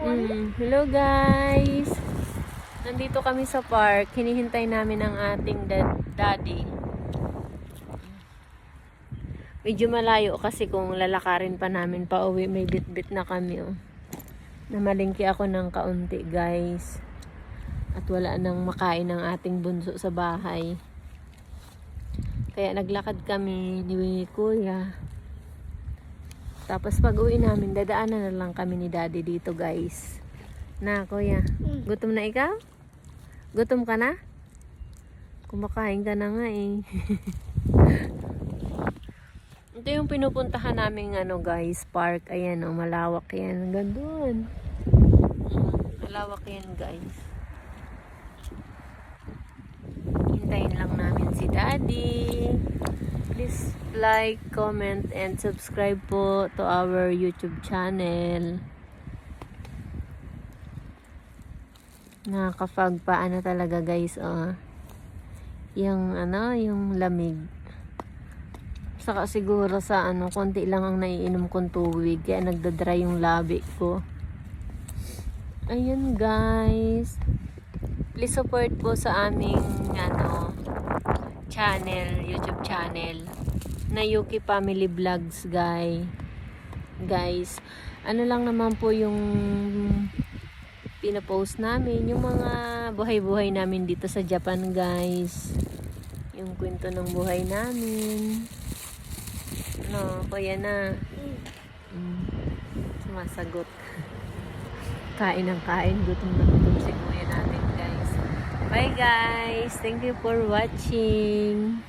Hello guys! Nandito kami sa park. Hinihintay namin ang ating daddy. Medyo malayo kasi kung lalakarin pa namin pa uwi, may bit-bit na kami. Oh. Namalingki ako ng kaunti guys. At wala nang makain ng ating bunso sa bahay. Kaya naglakad kami ni Kuya. Tapos pag uwi namin, dadaanan na lang kami ni Daddy dito guys. Na Kuya, gutom na ikaw? Gutom ka na? Kumakain ka na nga eh. Ito yung pinupuntahan namin guys, park. Ayan oh, malawak yan. Gandun. Malawak yan guys. Hintayin lang namin si Daddy. Please like, comment, and subscribe po to our YouTube channel. Nakakapagpaano talaga guys, oh. Yung yung lamig. Saka siguro sa konti lang ang naiinom kong tubig, kaya nagdadry yung labi ko. Ayun guys. Please support po sa aming channel, YouTube channel na Yuki Family Vlogs guys. Ano lang naman po yung pinapost namin, yung mga buhay-buhay namin dito sa Japan guys. Yung kwento ng buhay namin. Kuya na. Sumasagot. Kain ng kain, gutom na gutom si kuya natin guys. Bye guys! Thank you for watching!